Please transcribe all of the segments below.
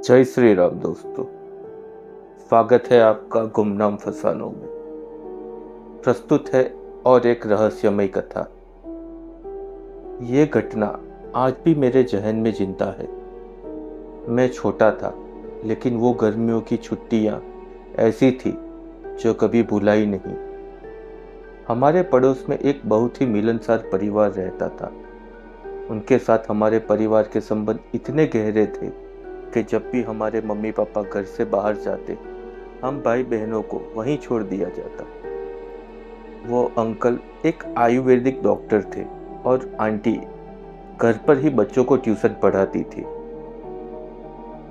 जय श्री राम दोस्तों। स्वागत है आपका गुमनाम फसानों में। प्रस्तुत है और एक रहस्यमय कथा। ये घटना आज भी मेरे जहन में जिंदा है। मैं छोटा था, लेकिन वो गर्मियों की छुट्टियां ऐसी थी जो कभी भुलाई नहीं। हमारे पड़ोस में एक बहुत ही मिलनसार परिवार रहता था। उनके साथ हमारे परिवार के संबंध इतने गहरे थे कि जब भी हमारे मम्मी पापा घर से बाहर जाते, हम भाई बहनों को वहीं छोड़ दिया जाता। वो अंकल एक आयुर्वेदिक डॉक्टर थे और आंटी घर पर ही बच्चों को ट्यूशन पढ़ाती थी।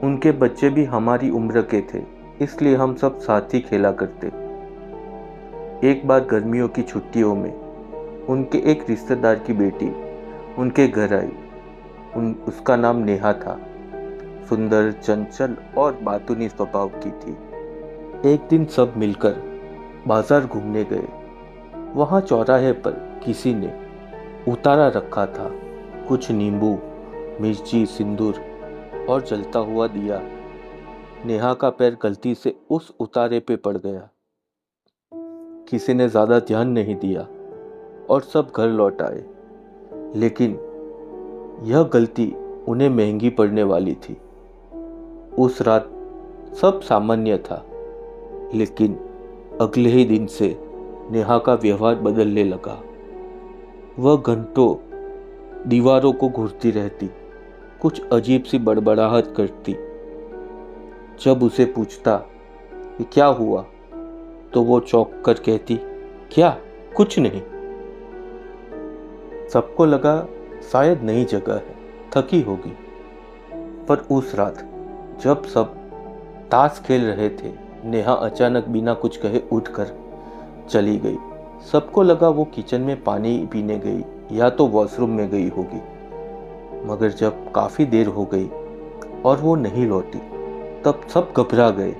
उनके बच्चे भी हमारी उम्र के थे, इसलिए हम सब साथ ही खेला करते। एक बार गर्मियों की छुट्टियों में उनके एक रिश्तेदार की बेटी उनके घर आई। उसका नाम नेहा था। सुंदर, चंचल और बातूनी स्वभाव की थी। एक दिन सब मिलकर बाजार घूमने गए। वहां चौराहे पर किसी ने उतारा रखा था, कुछ नींबू, मिर्ची, सिंदूर और जलता हुआ दिया। नेहा का पैर गलती से उस उतारे पे पड़ गया। किसी ने ज्यादा ध्यान नहीं दिया और सब घर लौट आए, लेकिन यह गलती उन्हें महंगी पड़ने वाली थी। उस रात सब सामान्य था, लेकिन अगले ही दिन से नेहा का व्यवहार बदलने लगा। वह घंटों दीवारों को घूरती रहती, कुछ अजीब सी बड़बड़ाहट करती। जब उसे पूछता कि क्या हुआ, तो वो चौंक कर कहती, क्या, कुछ नहीं। सबको लगा शायद नई जगह है, थकी होगी। पर उस रात जब सब ताश खेल रहे थे, नेहा अचानक बिना कुछ कहे उठकर चली गई। सबको लगा वो किचन में पानी पीने गई या तो वॉशरूम में गई होगी। मगर जब काफी देर हो गई और वो नहीं लौटी, तब सब घबरा गए।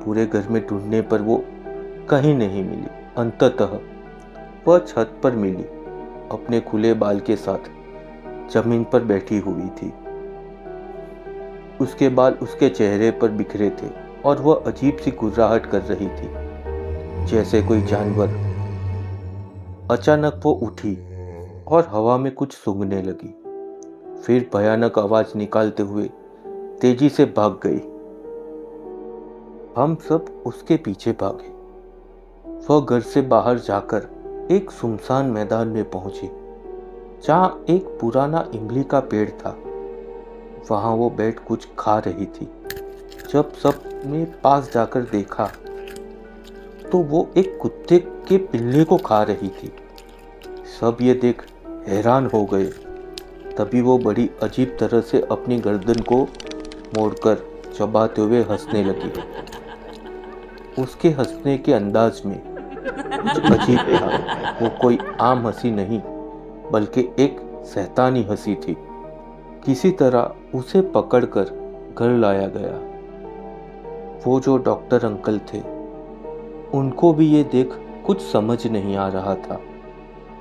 पूरे घर में ढूंढने पर वो कहीं नहीं मिली। अंततः वह छत पर मिली, अपने खुले बाल के साथ जमीन पर बैठी हुई थी। उसके बाल उसके चेहरे पर बिखरे थे और वह अजीब सी गुर्राहट कर रही थी, जैसे कोई जानवर। अचानक वो उठी और हवा में कुछ सूंघने लगी। फिर भयानक आवाज निकालते हुए तेजी से भाग गई। हम सब उसके पीछे भागे। वह घर से बाहर जाकर एक सुनसान मैदान में पहुंची, जहां एक पुराना इमली का पेड़ था। वहां वो बैठ कुछ खा रही थी। जब सब ने पास जाकर देखा, तो वो एक कुत्ते के पिल्ले को खा रही थी। सब ये देख हैरान हो गए। तभी वो बड़ी अजीब तरह से अपनी गर्दन को मोड़कर चबाते हुए हंसने लगी। उसके हंसने के अंदाज में कुछ अजीब था। वो कोई आम हंसी नहीं, बल्कि एक शैतानी हंसी थी। किसी तरह उसे पकड़कर घर लाया गया। वो जो डॉक्टर अंकल थे, उनको भी ये देख कुछ समझ नहीं आ रहा था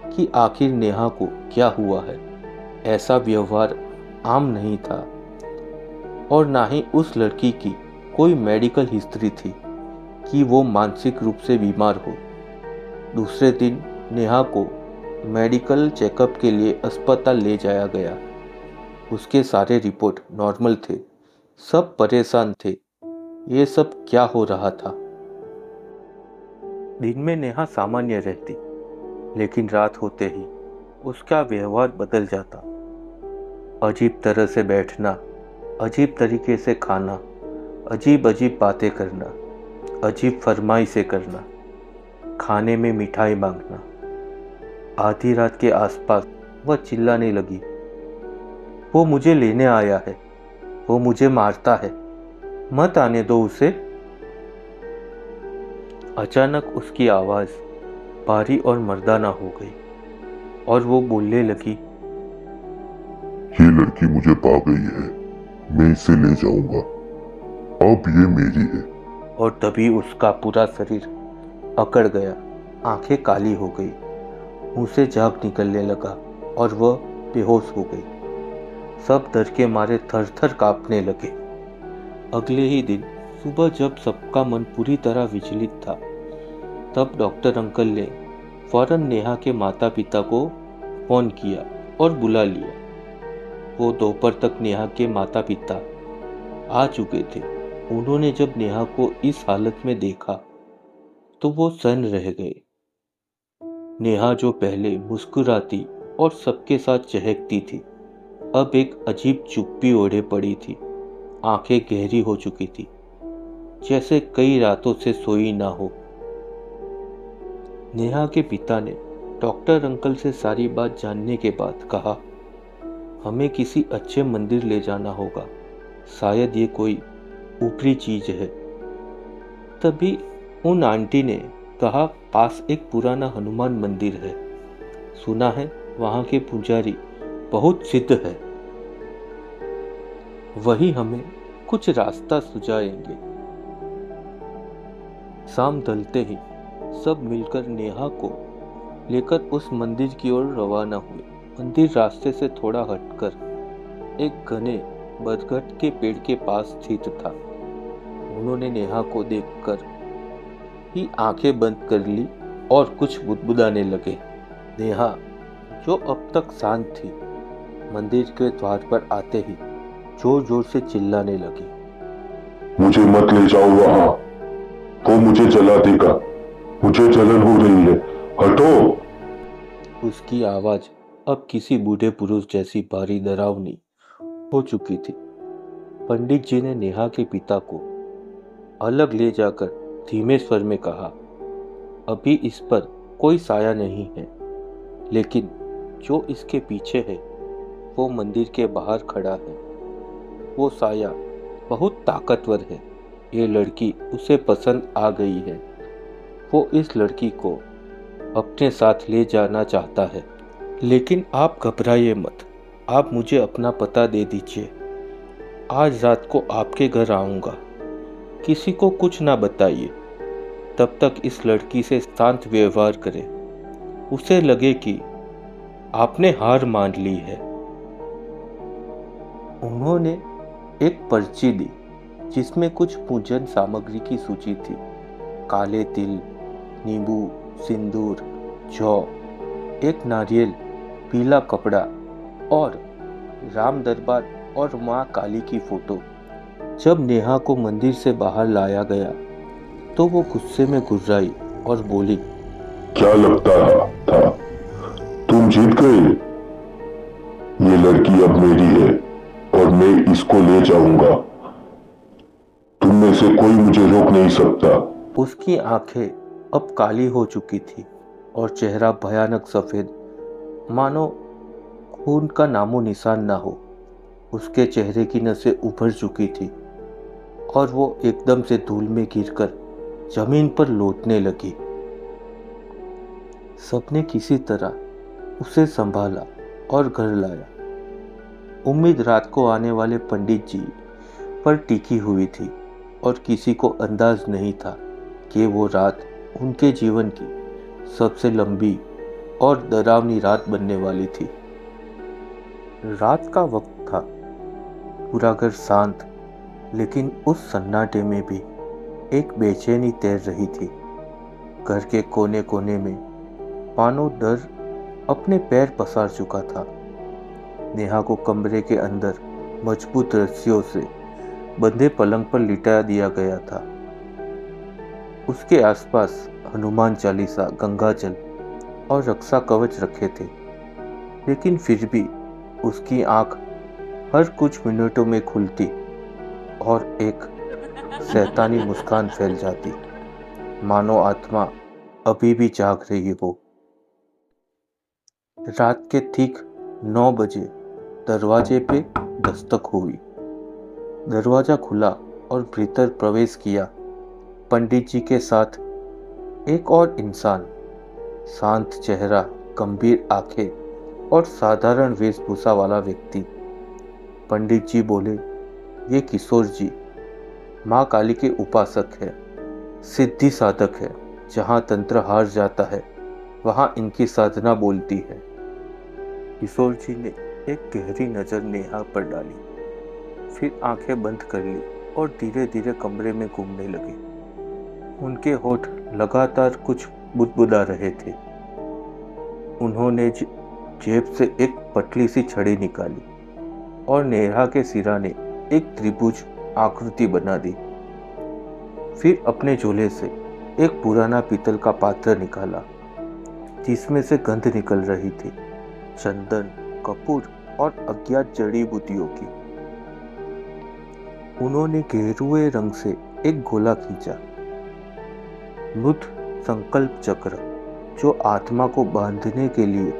कि आखिर नेहा को क्या हुआ है। ऐसा व्यवहार आम नहीं था और ना ही उस लड़की की कोई मेडिकल हिस्ट्री थी कि वो मानसिक रूप से बीमार हो। दूसरे दिन नेहा को मेडिकल चेकअप के लिए अस्पताल ले जाया गया। उसके सारे रिपोर्ट नॉर्मल थे। सब परेशान थे, ये सब क्या हो रहा था। दिन में नेहा सामान्य रहती, लेकिन रात होते ही उसका व्यवहार बदल जाता। अजीब तरह से बैठना, अजीब तरीके से खाना, अजीब अजीब बातें करना, अजीब फरमाइशें करना, खाने में मिठाई मांगना। आधी रात के आसपास वह चिल्लाने लगी, वो मुझे लेने आया है, वो मुझे मारता है, मत आने दो उसे। अचानक उसकी आवाज भारी और मर्दाना हो गई और वो बोलने लगी, ये लड़की मुझे पा गई है, मैं इसे ले जाऊंगा, अब ये मेरी है। और तभी उसका पूरा शरीर अकड़ गया, आंखें काली हो गई, मुंह से झाग निकलने लगा और वह बेहोश हो गई। सब डर के मारे थर थर कांपने लगे। अगले ही दिन सुबह जब सबका मन पूरी तरह विचलित था, तब डॉक्टर अंकल ने फौरन नेहा के माता पिता को फोन किया और बुला लिया। वो दोपहर तक नेहा के माता पिता आ चुके थे। उन्होंने जब नेहा को इस हालत में देखा तो वो सन्न रह गए। नेहा जो पहले मुस्कुराती और सबके साथ चहकती थी, अब एक अजीब चुप्पी ओढ़े पड़ी थी। आंखें गहरी हो चुकी थी, जैसे कई रातों से सोई ना हो। नेहा के पिता ने डॉक्टर अंकल से सारी बात जानने के बाद कहा, हमें किसी अच्छे मंदिर ले जाना होगा, शायद ये कोई ऊपरी चीज है। तभी उन आंटी ने कहा, पास एक पुराना हनुमान मंदिर है, सुना है वहां के पुजारी बहुत सिद्ध है, वही हमें कुछ रास्ता सुझाएंगे। शाम ढलते ही सब मिलकर नेहा को लेकर उस मंदिर की ओर रवाना हुए। मंदिर रास्ते से थोड़ा हटकर एक घने बरगद के पेड़ के पास स्थित था। उन्होंने नेहा को देखकर ही आंखें बंद कर ली और कुछ बुदबुदाने लगे। नेहा, जो अब तक शांत थी, मंदिर के द्वार पर आते ही जोर जोर से चिल्लाने लगी, मुझे मत ले जाओ वहां, वो मुझे जला देगा, मुझे जलन हो रही है, हटो। उसकी आवाज अब किसी बूढ़े पुरुष जैसी भारी डरावनी हो चुकी थी। पंडित जी ने नेहा के पिता को अलग ले जाकर धीमे स्वर में कहा, अभी इस पर कोई साया नहीं है, लेकिन जो इसके पीछे है वो मंदिर के बाहर खड़ा है। वो साया बहुत ताकतवर है। ये लड़की उसे पसंद आ गई है। वो इस लड़की को अपने साथ ले जाना चाहता है। लेकिन आप घबराइए मत, आप मुझे अपना पता दे दीजिए। आज रात को आपके घर आऊँगा। किसी को कुछ ना बताइए। तब तक इस लड़की से शांत व्यवहार करें। उसे लगे कि आपने हार मान ली है। उन्होंने एक पर्ची दी जिसमें कुछ पूजन सामग्री की सूची थी। काले तिल, नींबू, सिंदूर, जौ, एक नारियल, पीला कपड़ा और राम दरबार और माँ काली की फोटो। जब नेहा को मंदिर से बाहर लाया गया तो वो गुस्से में गुर्राई और बोली, क्या लगता था तुम जीत गए? ये लड़की अब मेरी है और मैं इसको ले जाऊंगा। तुम में से कोई मुझे रोक नहीं सकता। उसकी आंखें अब काली हो चुकी थी और चेहरा भयानक सफेद, मानो खून का नामो निशान ना हो। उसके चेहरे की नसें उभर चुकी थी और वो एकदम से धूल में गिरकर जमीन पर लौटने लगी। सबने किसी तरह उसे संभाला और घर लाया। उम्मीद रात को आने वाले पंडित जी पर टिकी हुई थी और किसी को अंदाज नहीं था कि वो रात उनके जीवन की सबसे लंबी और डरावनी रात बनने वाली थी। रात का वक्त था। पूरा घर शांत, लेकिन उस सन्नाटे में भी एक बेचैनी तैर रही थी। घर के कोने कोने में मानो डर अपने पैर पसार चुका था। नेहा को कमरे के अंदर मजबूत रस्सियों से बंधे पलंग पर लिटा दिया गया था। उसके आसपास हनुमान चालीसा, गंगाजल और रक्षा कवच रखे थे, लेकिन फिर भी उसकी आंख हर कुछ मिनटों में खुलती और एक शैतानी मुस्कान फैल जाती, मानो आत्मा अभी भी जाग रही हो। रात के ठीक 9 बजे दरवाजे पे दस्तक हुई। दरवाजा खुला और भीतर प्रवेश किया पंडित जी के साथ एक और इंसान। शांत चेहरा, गंभीर आंखें और साधारण वेशभूषा वाला व्यक्ति। पंडित जी बोले, ये किशोर जी माँ काली के उपासक है, सिद्धि साधक है। जहाँ तंत्र हार जाता है वहाँ इनकी साधना बोलती है। किशोर जी ने एक गहरी नजर नेहा पर डाली, फिर आंखें बंद कर ली और धीरे धीरे कमरे में घूमने लगे। उनके होठ लगातार कुछ बुदबुदा रहे थे। उन्होंने जेब से एक पतली सी छड़ी निकाली और नेहा के सिरा ने एक त्रिभुज आकृति बना दी। फिर अपने झोले से एक पुराना पीतल का पात्र निकाला जिसमें से गंध निकल रही थी, चंदन, कपूर और अज्ञात जड़ी बूटियों की। उन्होंने गेरुए रंग से एक गोला खींचा। मृत संकल्प चक्र जो आत्मा को बांधने के लिए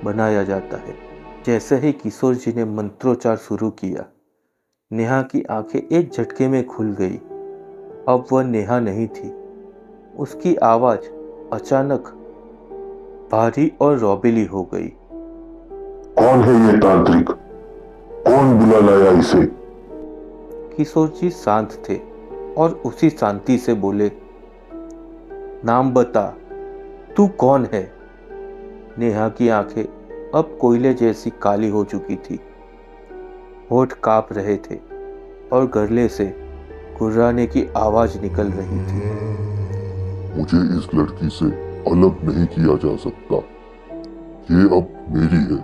बनाया जाता है। जैसे ही किशोर जी ने मंत्रोच्चार शुरू किया, नेहा की आंखें एक झटके में खुल गई। अब वह नेहा नहीं थी। उसकी आवाज अचानक भारी और रौबीली हो गई। कौन है ये तांत्रिक? कौन बुला लाया इसे? किशोर जी शांत थे और उसी शांति से बोले, नाम बता, तू कौन है? नेहा की आंखें अब कोयले जैसी काली हो चुकी थी। होठ कांप रहे थे और गले से गुर्राने की आवाज निकल रही थी। मुझे इस लड़की से अलग नहीं किया जा सकता। ये अब मेरी है।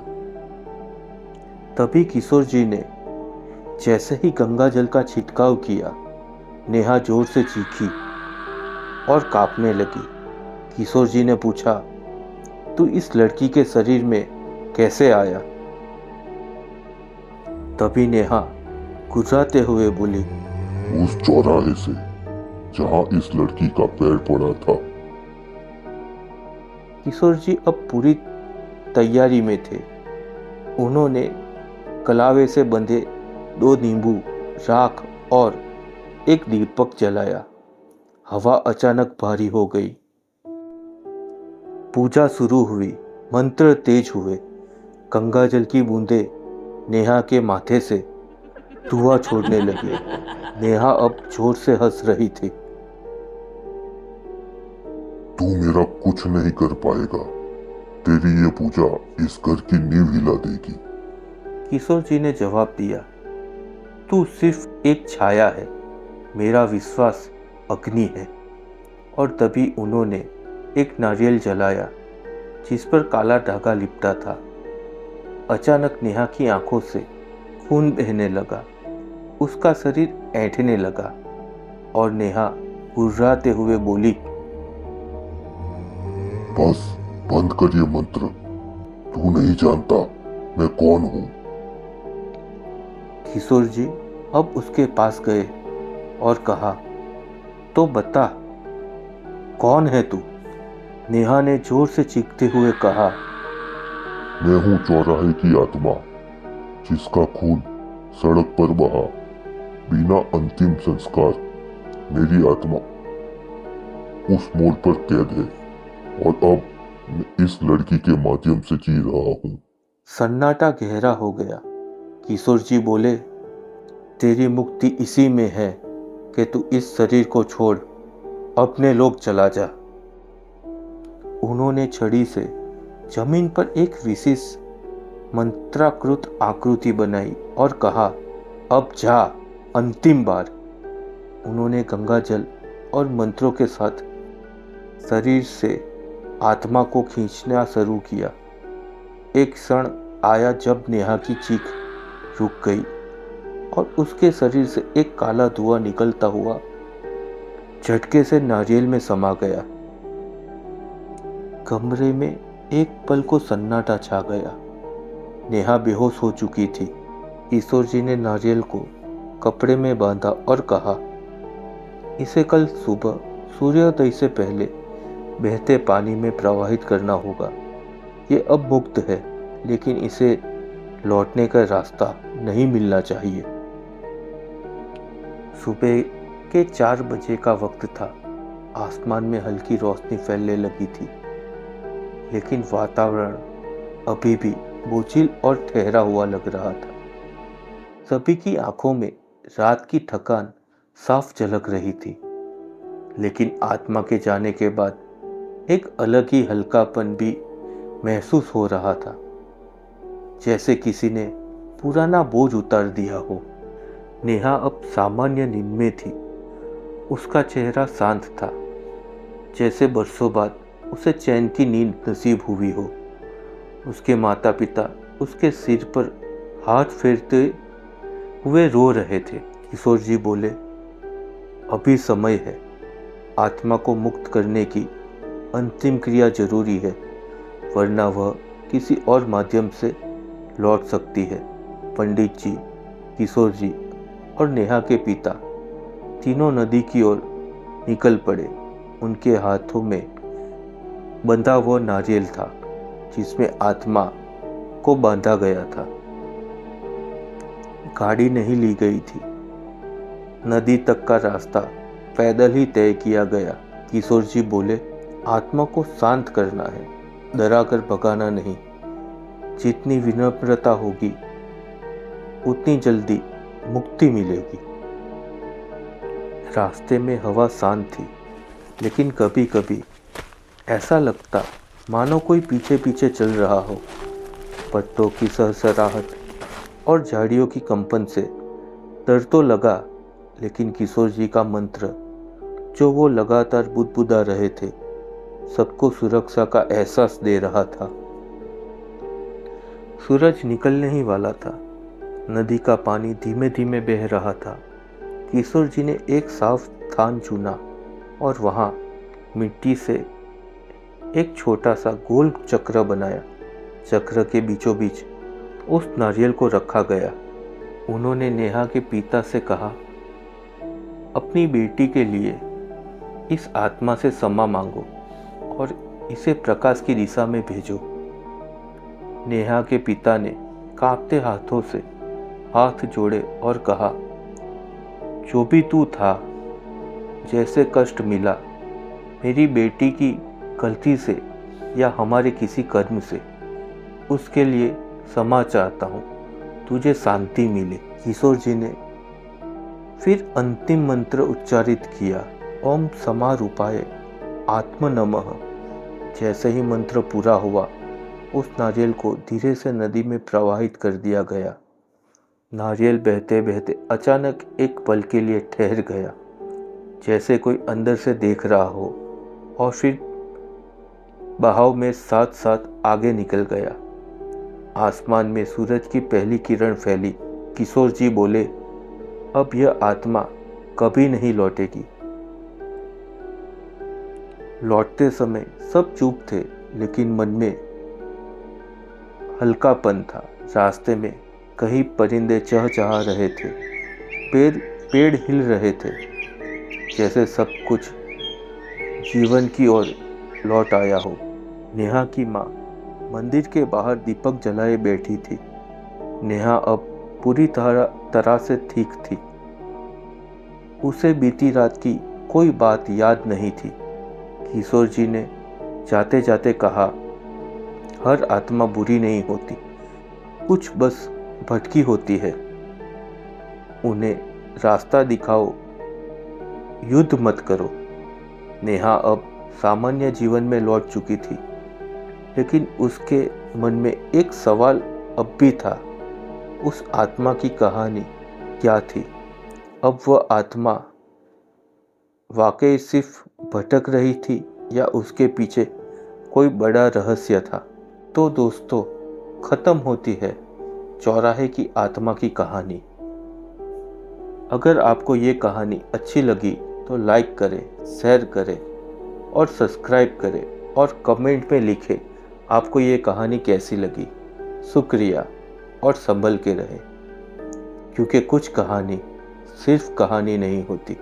तभी किशोर जी ने जैसे ही गंगा जल का छिड़काव किया, नेहा जोर से चीखी और कांपने लगी। किशोर जी ने पूछा, तू इस लड़की के शरीर में कैसे आया? तभी नेहा गुर्राते हुए बोली, उस चौराहे से जहां इस लड़की का पैर पड़ा था। किशोर जी अब पूरी तैयारी में थे। उन्होंने कलावे से बंधे 2 नींबू, राख और एक दीपक जलाया। हवा अचानक भारी हो गई। पूजा शुरू हुई। मंत्र तेज हुए। गंगा जल की बूंदें नेहा के माथे से धुआं छोड़ने लगी। नेहा अब जोर से हंस रही थी। तू मेरा कुछ नहीं कर पाएगा। तेरी ये पूजा इस घर की नींव हिला देगी। किशोर जी ने जवाब दिया, तू सिर्फ एक छाया है, मेरा विश्वास अग्नि है। और तभी उन्होंने एक नारियल जलाया जिस पर काला धागा लिपटा था। अचानक नेहा की आंखों से खून बहने लगा। उसका शरीर ऐंठने लगा और नेहा गुर्राते हुए बोली, बस बंद कर ये मंत्र। तू नहीं जानता मैं कौन हूं। किशोर जी अब उसके पास गए और कहा, तो बता, कौन है तू? नेहा ने जोर से चीखते हुए कहा, मैं हूं चौराहे की आत्मा, जिसका खून सड़क पर बहा बिना अंतिम संस्कार। मेरी आत्मा उस मोड़ पर कैद है और अब मैं इस लड़की के माध्यम से जी रहा हूं। सन्नाटा गहरा हो गया। किशोर जी बोले, तेरी मुक्ति इसी में है कि तू इस शरीर को छोड़ अपने लोक चला जा। उन्होंने छड़ी से जमीन पर एक विशेष मंत्राकृत आकृति बनाई और कहा, अब जा, अंतिम बार। उन्होंने गंगा जल और मंत्रों के साथ शरीर से आत्मा को खींचना शुरू किया। एक क्षण आया जब नेहा की चीख रुक गई और उसके शरीर से एक काला धुआं निकलता हुआ झटके से नारियल में समा गया। कमरे में एक पल को सन्नाटा छा गया। नेहा बेहोश हो चुकी थी। किशोर जी ने नारियल को कपड़े में बांधा और कहा, इसे कल सुबह सूर्योदय से पहले बहते पानी में प्रवाहित करना होगा। ये अब मुक्त है, लेकिन इसे लौटने का रास्ता नहीं मिलना चाहिए। सुबह के 4 बजे का वक्त था। आसमान में हल्की रोशनी फैलने लगी थी, लेकिन वातावरण अभी भी बोझिल और ठहरा हुआ लग रहा था। सभी की आंखों में रात की थकान साफ झलक रही थी, लेकिन आत्मा के जाने के बाद एक अलग ही हल्कापन भी महसूस हो रहा था, जैसे किसी ने पुराना बोझ उतार दिया हो। नेहा अब सामान्य नींद में थी। उसका चेहरा शांत था, जैसे बरसों बाद उसे चैन की नींद नसीब हुई हो। उसके माता पिता उसके सिर पर हाथ फेरते हुए रो रहे थे। किशोर जी बोले, अभी समय है, आत्मा को मुक्त करने की अंतिम क्रिया जरूरी है, वरना वह किसी और माध्यम से लौट सकती है। पंडित जी, किशोर जी और नेहा के पिता तीनों नदी की ओर निकल पड़े। उनके हाथों में बंधा हुआ नारियल था, जिसमें आत्मा को बांधा गया था। गाड़ी नहीं ली गई थी। नदी तक का रास्ता पैदल ही तय किया गया। किशोर जी बोले, आत्मा को शांत करना है, डरा कर भगाना नहीं। जितनी विनम्रता होगी उतनी जल्दी मुक्ति मिलेगी। रास्ते में हवा शांत थी, लेकिन कभी कभी ऐसा लगता मानो कोई पीछे पीछे चल रहा हो। पत्तों की सरसराहट और झाड़ियों की कंपन से डर तो लगा, लेकिन किशोर जी का मंत्र जो वो लगातार बुदबुदा रहे थे, सबको सुरक्षा का एहसास दे रहा था। सूरज निकलने ही वाला था। नदी का पानी धीमे धीमे बह रहा था। किशोर जी ने एक साफ स्थान चुना और वहां मिट्टी से एक छोटा सा गोल चक्र बनाया। चक्र के बीचों बीच उस नारियल को रखा गया। उन्होंने नेहा के पिता से कहा, अपनी बेटी के लिए इस आत्मा से क्षमा मांगो और इसे प्रकाश की दिशा में भेजो। नेहा के पिता ने कांपते हाथों से हाथ जोड़े और कहा, जो भी तू था, जैसे कष्ट मिला मेरी बेटी की गलती से या हमारे किसी कर्म से, उसके लिए क्षमा चाहता हूँ, तुझे शांति मिले। किशोर जी ने फिर अंतिम मंत्र उच्चारित किया, ओम क्षमा रूपाय आत्म नमः। जैसे ही मंत्र पूरा हुआ, उस नारियल को धीरे से नदी में प्रवाहित कर दिया गया। नारियल बहते बहते अचानक एक पल के लिए ठहर गया, जैसे कोई अंदर से देख रहा हो, और फिर बहाव में साथ साथ आगे निकल गया। आसमान में सूरज की पहली किरण फैली। किशोर जी बोले, अब यह आत्मा कभी नहीं लौटेगी। लौटते समय सब चुप थे, लेकिन मन में हल्कापन था। रास्ते में कहीं परिंदे चहचहा रहे थे, पेड़ हिल रहे थे, जैसे सब कुछ जीवन की ओर लौट आया हो। नेहा की माँ मंदिर के बाहर दीपक जलाए बैठी थी। नेहा अब पूरी तरह से ठीक थी। उसे बीती रात की कोई बात याद नहीं थी। किशोर जी ने जाते जाते कहा, हर आत्मा बुरी नहीं होती, कुछ बस भटकी होती है। उन्हें रास्ता दिखाओ, युद्ध मत करो। नेहा अब सामान्य जीवन में लौट चुकी थी, लेकिन उसके मन में एक सवाल अब भी था, उस आत्मा की कहानी क्या थी? अब वह आत्मा वाकई सिर्फ भटक रही थी या उसके पीछे कोई बड़ा रहस्य था? तो दोस्तों, खत्म होती है चौराहे की आत्मा की कहानी। अगर आपको ये कहानी अच्छी लगी तो लाइक करें, शेयर करें और सब्सक्राइब करें, और कमेंट में लिखें आपको ये कहानी कैसी लगी। शुक्रिया, और संभल के रहें, क्योंकि कुछ कहानी सिर्फ कहानी नहीं होती।